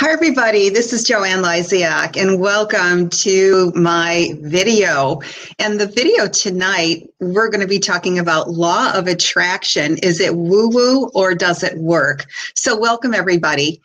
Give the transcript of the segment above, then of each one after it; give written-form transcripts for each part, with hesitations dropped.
Hi, everybody. This is Joanne Lysiak, and welcome to my video. And the video tonight, we're going to be talking about law of attraction. Is it woo-woo or does it work? So welcome, everybody.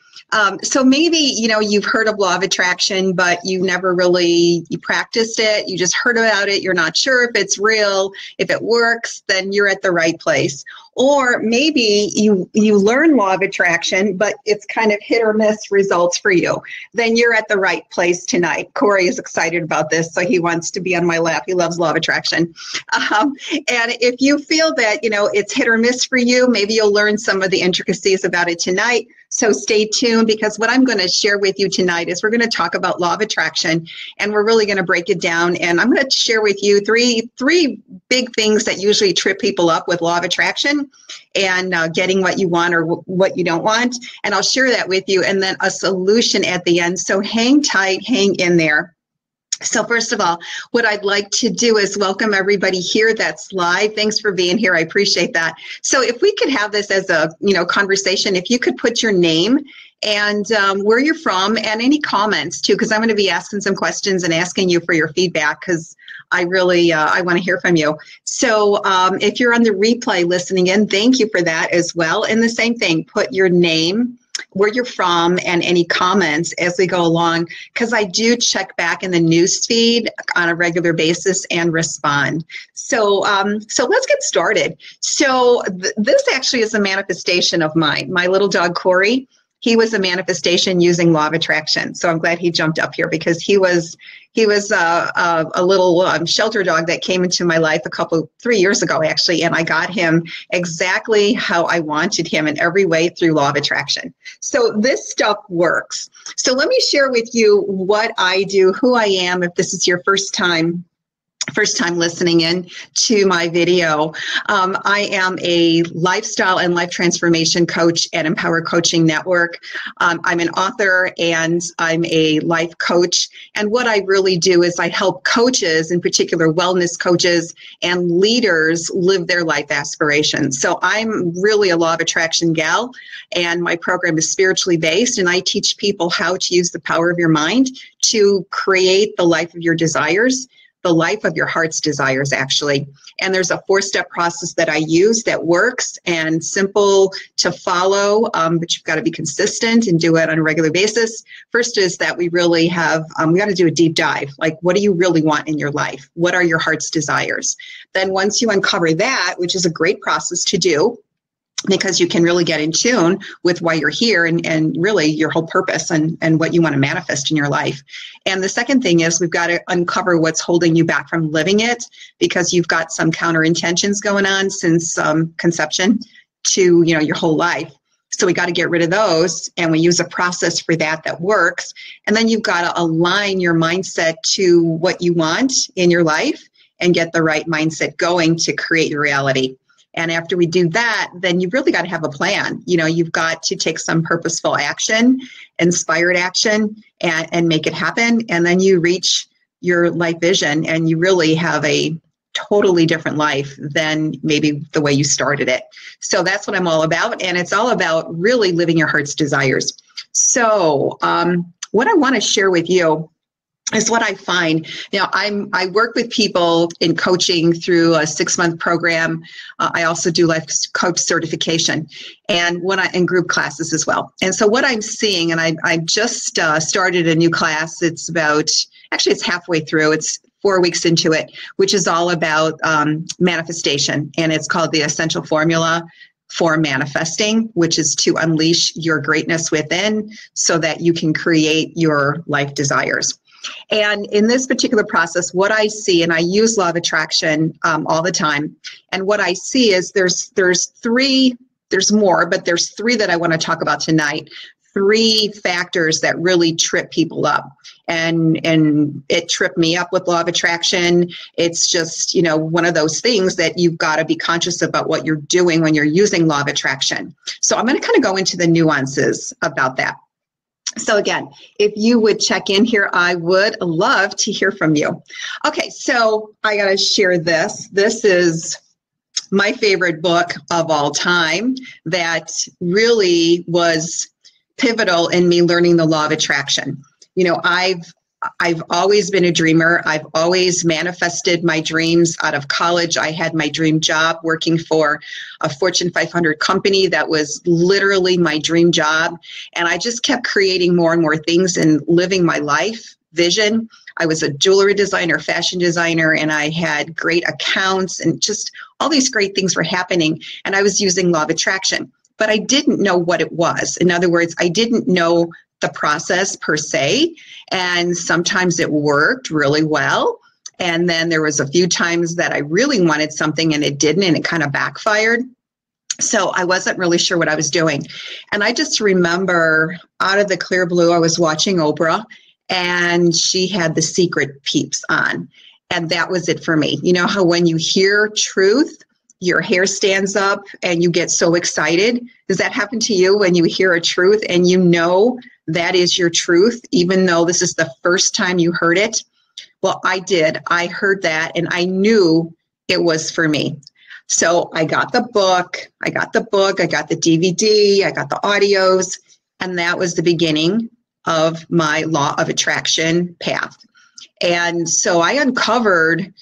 So maybe, you've heard of law of attraction, but you never really practiced it. You just heard about it. You're not sure if it's real. If it works, then you're at the right place. Or maybe you learn law of attraction, but it's kind of hit or miss results for you. Then you're at the right place tonight. Corey is excited about this, so he wants to be on my lap. He loves law of attraction. And if you feel that, it's hit or miss for you, maybe you'll learn some of the intricacies about it tonight. So stay tuned, because what I'm going to share with you tonight is we're going to talk about law of attraction, and we're really going to break it down. And I'm going to share with you three big things that usually trip people up with law of attraction and getting what you want or what you don't want. And I'll share that with you, and then a solution at the end. So hang tight, hang in there. So first of all, what I'd like to do is welcome everybody here that's live. Thanks for being here. I appreciate that. So if we could have this as a conversation, if you could put your name and where you're from and any comments too, because I'm going to be asking some questions and asking you for your feedback, because I really I want to hear from you. So if you're on the replay listening in, thank you for that as well. And the same thing, put your name, where you're from, and any comments as we go along, because I do check back in the news feed on a regular basis and respond. So let's get started. So this actually is a manifestation of mine. My little dog, Corey, he was a manifestation using law of attraction. So I'm glad he jumped up here, because he was a little shelter dog that came into my life 3 years ago, actually, and I got him exactly how I wanted him in every way through law of attraction. So this stuff works. So let me share with you what I do, who I am, if this is your first time listening in to my video. I am a lifestyle and life transformation coach at Empower Coaching Network. I'm an author and I'm a life coach. And what I really do is I help coaches, in particular wellness coaches and leaders, live their life aspirations. So I'm really a law of attraction gal, and my program is spiritually based, and I teach people how to use the power of your mind to create the life of your desires, the life of your heart's desires, actually. And there's a 4-step process that I use that works and simple to follow, but you've got to be consistent and do it on a regular basis. First is that we really have, we got to do a deep dive. Like, what do you really want in your life? What are your heart's desires? Then once you uncover that, which is a great process to do, because you can really get in tune with why you're here and really your whole purpose and what you want to manifest in your life. And the second thing is we've got to uncover what's holding you back from living it, because you've got some counter intentions going on since conception to your whole life. So we got to get rid of those, and we use a process for that works. And then you've got to align your mindset to what you want in your life and get the right mindset going to create your reality. And after we do that, then you've really got to have a plan. You've got to take some purposeful action, inspired action, and make it happen. And then you reach your life vision, and you really have a totally different life than maybe the way you started it. So that's what I'm all about. And it's all about really living your heart's desires. So what I want to share with you is what I find. I work with people in coaching through a 6-month program. I also do life coach certification and in group classes as well. And so what I'm seeing, and I just started a new class. It's halfway through. It's 4 weeks into it, which is all about manifestation. And it's called the Essential Formula for Manifesting, which is to unleash your greatness within so that you can create your life desires. And in this particular process, what I see, and I use law of attraction all the time, and what I see is there's more, but there's 3 that I want to talk about tonight. 3 factors that really trip people up. And it tripped me up with law of attraction. It's just, one of those things that you've got to be conscious about what you're doing when you're using law of attraction. So I'm going to kind of go into the nuances about that. So again, if you would check in here, I would love to hear from you. Okay, so I got to share this. This is my favorite book of all time that really was pivotal in me learning the law of attraction. You know, I've always been a dreamer. I've always manifested my dreams out of college. I had my dream job working for a Fortune 500 company that was literally my dream job. And I just kept creating more and more things and living my life vision. I was a jewelry designer, fashion designer, and I had great accounts and just all these great things were happening. And I was using law of attraction, but I didn't know what it was. In other words, I didn't know the process per se, and sometimes it worked really well, and then there was a few times that I really wanted something and it didn't, and it kind of backfired. So I wasn't really sure what I was doing. And I just remember out of the clear blue, I was watching Oprah and she had The Secret Peeps on, and that was it for me. You know how when you hear truth, your hair stands up and you get so excited? Does that happen to you when you hear a truth and you know that is your truth, even though this is the first time you heard it? Well, I did. I heard that and I knew it was for me. So I got the book, I got the DVD, I got the audios, and that was the beginning of my law of attraction path. And so I uncovered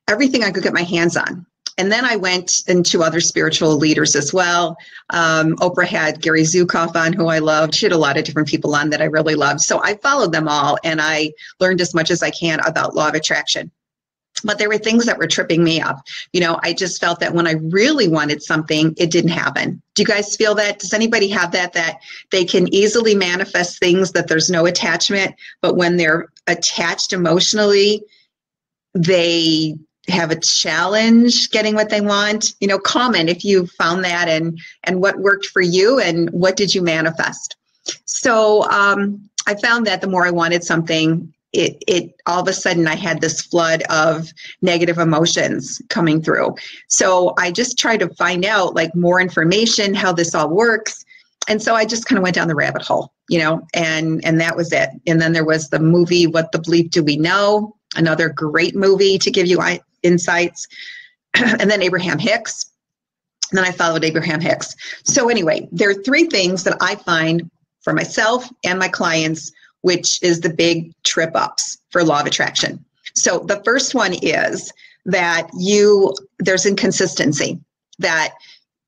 everything I could get my hands on. And then I went into other spiritual leaders as well. Oprah had Gary Zukav on, who I loved. She had a lot of different people on that I really loved. So I followed them all and I learned as much as I can about law of attraction. But there were things that were tripping me up. You know, I just felt that when I really wanted something, it didn't happen. Do you guys feel that? Does anybody have that they can easily manifest things that there's no attachment, but when they're attached emotionally, they have a challenge getting what they want? You know, comment if you found that and what worked for you and what did you manifest. So I found that the more I wanted something, it all of a sudden I had this flood of negative emotions coming through. So I just tried to find out like more information, how this all works. And so I just kind of went down the rabbit hole, you know, and that was it. And then there was the movie, What the Bleep Do We Know? Another great movie to give you insights. And then Abraham Hicks. And then I followed Abraham Hicks. So anyway, there are three things that I find for myself and my clients, which is the big trip ups for law of attraction. So the first one is that there's inconsistency, that,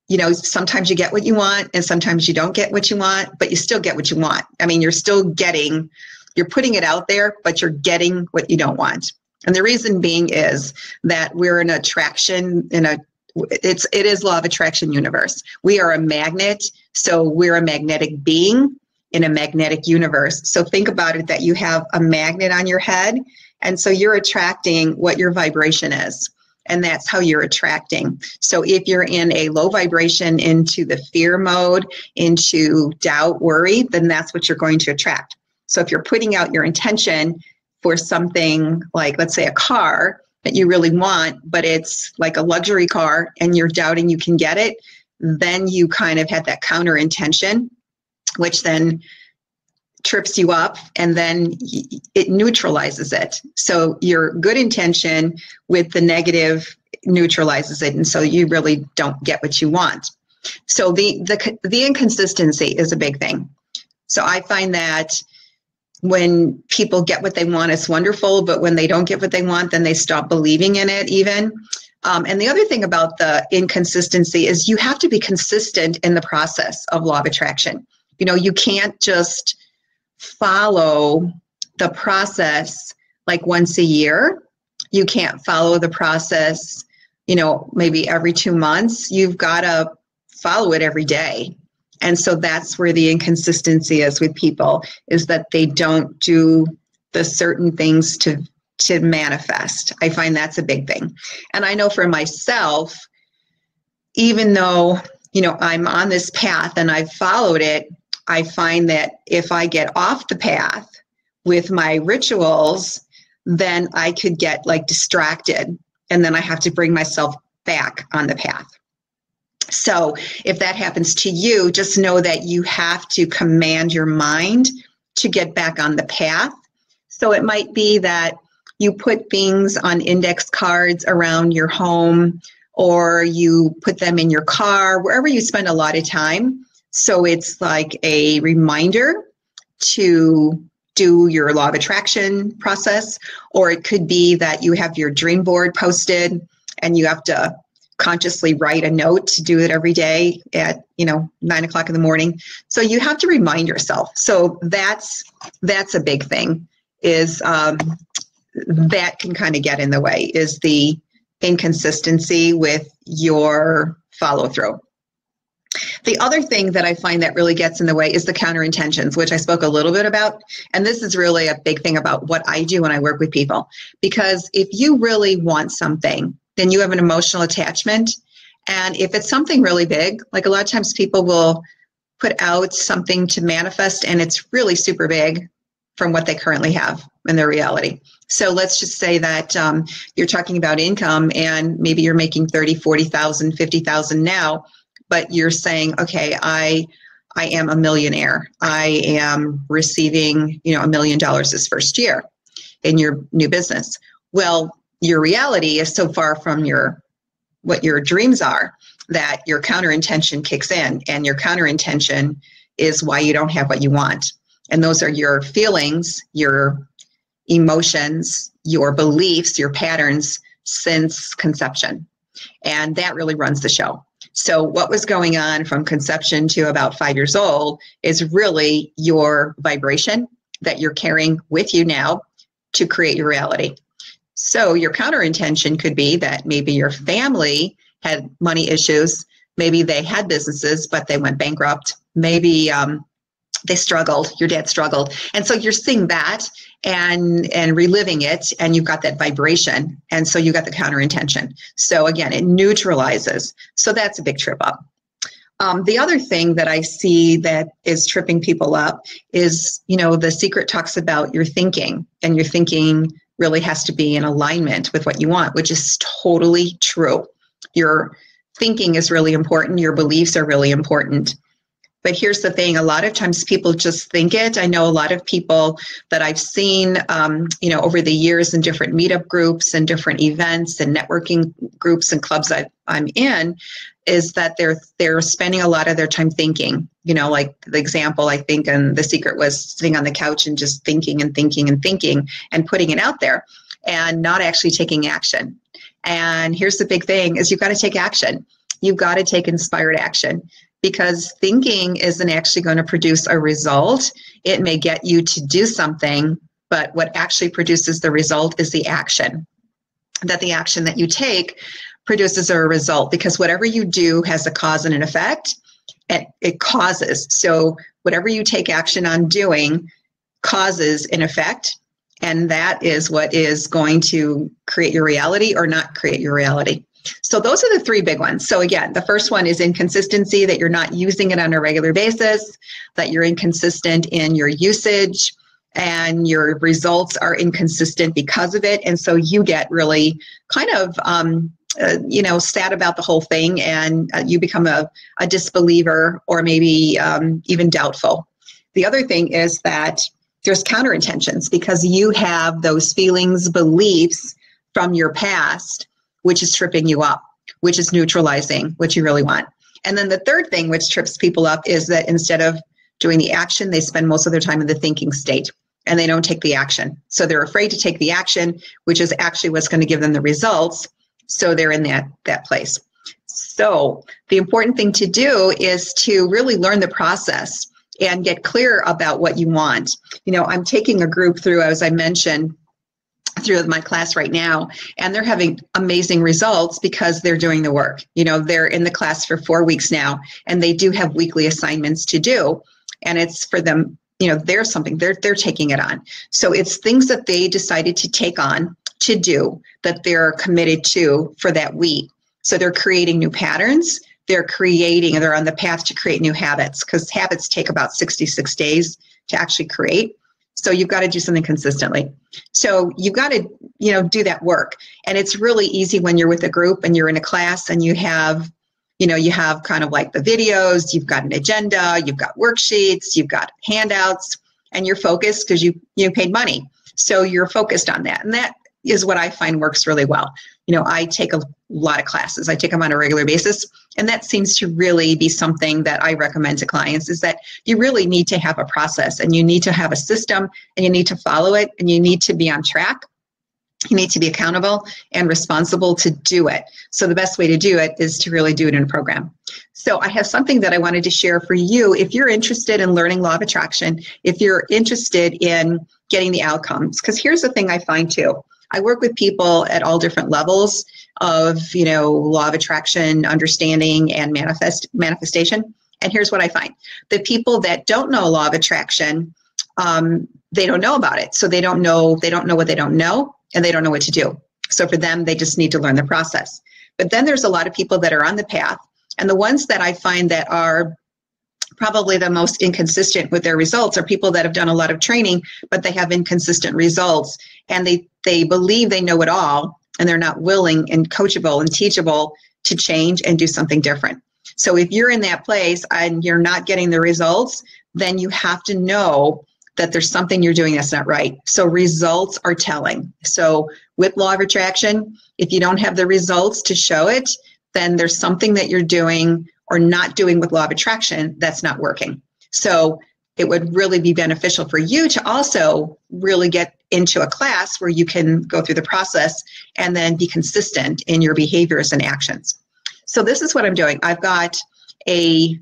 you know, sometimes you get what you want and sometimes you don't get what you want, but you still get what you want. I mean, you're putting it out there, but you're getting what you don't want. And the reason being is that we're an attraction it is law of attraction universe. We are a magnet. So we're a magnetic being in a magnetic universe. So think about it, that you have a magnet on your head. And so you're attracting what your vibration is. And that's how you're attracting. So if you're in a low vibration, into the fear mode, into doubt, worry, then that's what you're going to attract. So if you're putting out your intention for something like, let's say, a car that you really want, but it's like a luxury car and you're doubting you can get it, then you kind of had that counter intention, which then trips you up and then it neutralizes it. So your good intention with the negative neutralizes it. And so you really don't get what you want. So the inconsistency is a big thing. So I find that when people get what they want, it's wonderful, but when they don't get what they want, then they stop believing in it even. And the other thing about the inconsistency is you have to be consistent in the process of law of attraction. You know, you can't just follow the process like once a year. You can't follow the process, you know, maybe every 2 months. You've got to follow it every day. And so that's where the inconsistency is with people, is that they don't do the certain things to manifest. I find that's a big thing. And I know for myself, even though, you know, I'm on this path and I've followed it, I find that if I get off the path with my rituals, then I could get like distracted and then I have to bring myself back on the path. So if that happens to you, just know that you have to command your mind to get back on the path. So it might be that you put things on index cards around your home, or you put them in your car, wherever you spend a lot of time. So it's like a reminder to do your law of attraction process, or it could be that you have your dream board posted and you have to consciously write a note to do it every day at 9 o'clock in the morning. So you have to remind yourself. So that's a big thing, is that can kind of get in the way, is the inconsistency with your follow through. The other thing that I find that really gets in the way is the counter intentions, which I spoke a little bit about. And this is really a big thing about what I do when I work with people. Because if you really want something, then you have an emotional attachment. And if it's something really big, like a lot of times people will put out something to manifest and it's really super big from what they currently have in their reality. So let's just say that you're talking about income and maybe you're making 30, 40,000, 50,000 now, but you're saying, okay, I am a millionaire. I am receiving, $1 million this first year in your new business. Well, your reality is so far from what your dreams are that your counter intention kicks in, and your counter intention is why you don't have what you want. And those are your feelings, your emotions, your beliefs, your patterns since conception. And that really runs the show. So what was going on from conception to about 5 years old is really your vibration that you're carrying with you now to create your reality. So your counter intention could be that maybe your family had money issues. Maybe they had businesses, but they went bankrupt. Maybe they struggled, your dad struggled. And so you're seeing that and reliving it, and you've got that vibration. And so you got the counter intention. So again, it neutralizes. So that's a big trip up. The other thing that I see that is tripping people up is, the secret talks about your thinking, and your thinking really has to be in alignment with what you want, which is totally true. Your thinking is really important. Your beliefs are really important. But here's the thing, a lot of times people just think it. I know a lot of people that I've seen, over the years in different meetup groups and different events and networking groups and clubs I'm in, is that they're spending a lot of their time thinking. Like the example, I think, and The Secret was sitting on the couch and just thinking and thinking and thinking and putting it out there and not actually taking action. And here's the big thing, is you've got to take action. You've got to take inspired action. Because thinking isn't actually going to produce a result. It may get you to do something, but what actually produces the result is the action. That the action that you take produces a result, because whatever you do has a cause and an effect, and it causes. So whatever you take action on doing causes an effect, and that is what is going to create your reality or not create your reality. So those are the three big ones. So again, the first one is inconsistency, that you're not using it on a regular basis, that you're inconsistent in your usage, and your results are inconsistent because of it. And so you get really kind of, sad about the whole thing, and you become a disbeliever, or maybe even doubtful. The other thing is that there's counter intentions, because you have those feelings, beliefs from your past, which is tripping you up, which is neutralizing what you really want. And then the third thing which trips people up is that instead of doing the action, they spend most of their time in the thinking state, and they don't take the action. So they're afraid to take the action, which is actually what's going to give them the results. So they're in that place. So the important thing to do is to really learn the process and get clear about what you want. I'm taking a group through, as I mentioned, through my class right now, and they're having amazing results because they're doing the work. They're in the class for 4 weeks now, and they do have weekly assignments to do, and it's for them, there's something they're taking it on. So it's things that they decided to take on to do, that they're committed to for that week. So they're creating new patterns. They're on the path to create new habits, because habits take about 66 days to actually create. So you've got to do something consistently. So you've got to, do that work. And it's really easy when you're with a group and you're in a class and you have kind of like the videos, you've got an agenda, you've got worksheets, you've got handouts, and you're focused because you paid money. So you're focused on that. And that is what I find works really well. I take a lot of classes. I take them on a regular basis. And that seems to really be something that I recommend to clients, is that you really need to have a process, and you need to have a system, and you need to follow it, and you need to be on track. You need to be accountable and responsible to do it. So the best way to do it is to really do it in a program. So I have something that I wanted to share for you. If you're interested in learning law of attraction, if you're interested in getting the outcomes, because here's the thing I find too. I work with people at all different levels of, law of attraction, understanding, and manifestation. And here's what I find. The people that don't know law of attraction, they don't know about it. So they don't know what they don't know, and they don't know what to do. So for them, they just need to learn the process. But then there's a lot of people that are on the path, and the ones that I find that are probably the most inconsistent with their results are people that have done a lot of training, but they have inconsistent results, and they believe they know it all, and they're not willing and coachable and teachable to change and do something different. So if you're in that place and you're not getting the results, then you have to know that there's something you're doing that's not right. So results are telling. So with law of attraction, if you don't have the results to show it, then there's something that you're doing or not doing with law of attraction that's not working. So it would really be beneficial for you to also really get into a class where you can go through the process and then be consistent in your behaviors and actions. So this is what I'm doing. I've got a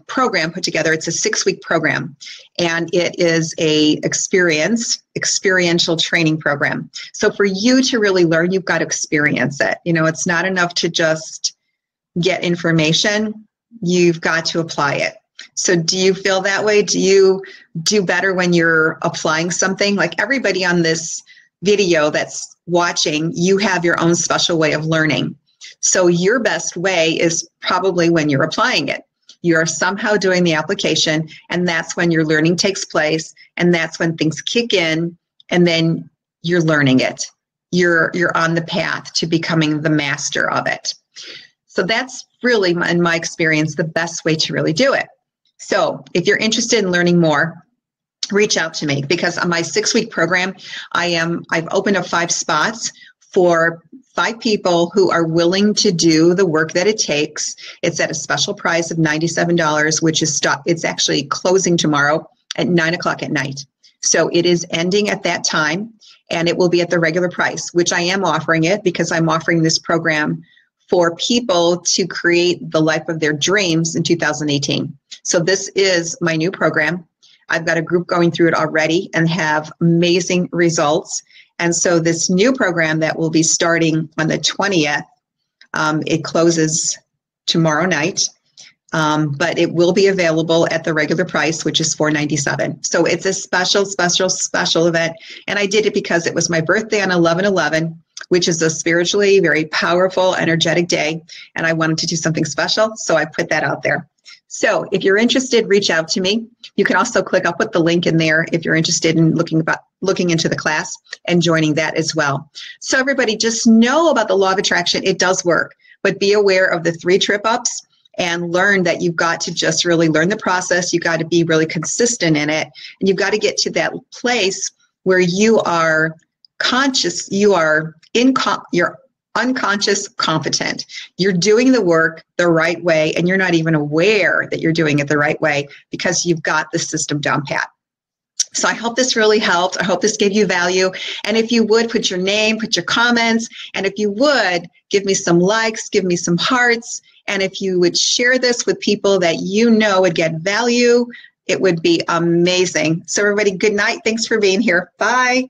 program put together. It's a 6-week program, and it is a experiential training program. So for you to really learn, you've got to experience it. It's not enough to just get information. You've got to apply it. So do you feel that way? Do you do better when you're applying something? Like everybody on this video that's watching, you have your own special way of learning. So your best way is probably when you're applying it. You're somehow doing the application, and that's when your learning takes place, and that's when things kick in, and then you're learning it. You're on the path to becoming the master of it. So that's really, in my experience, the best way to really do it. So if you're interested in learning more, reach out to me, because on my 6-week program, I've opened up 5 spots for 5 people who are willing to do the work that it takes. It's at a special price of $97, which is it's actually closing tomorrow at 9:00 at night. So it is ending at that time, and it will be at the regular price, which I am offering it because I'm offering this program for people to create the life of their dreams in 2018. So this is my new program. I've got a group going through it already and have amazing results. And so this new program that will be starting on the 20th, it closes tomorrow night, but it will be available at the regular price, which is $497. So it's a special event. And I did it because it was my birthday on 11/11, which is a spiritually very powerful, energetic day. And I wanted to do something special, so I put that out there. So if you're interested, reach out to me. You can also click up with the link in there if you're interested in looking into the class and joining that as well. So everybody, just know about the law of attraction. It does work, but be aware of the 3 trip-ups and learn that you've got to just really learn the process. You've got to be really consistent in it, and you've got to get to that place where you are conscious, you're unconscious competent. You're doing the work the right way, and you're not even aware that you're doing it the right way because you've got the system down pat. So I hope this really helped. I hope this gave you value. And if you would, put your name, put your comments, and if you would, give me some likes, give me some hearts, and if you would share this with people that you know would get value, it would be amazing. So everybody, good night. Thanks for being here. Bye.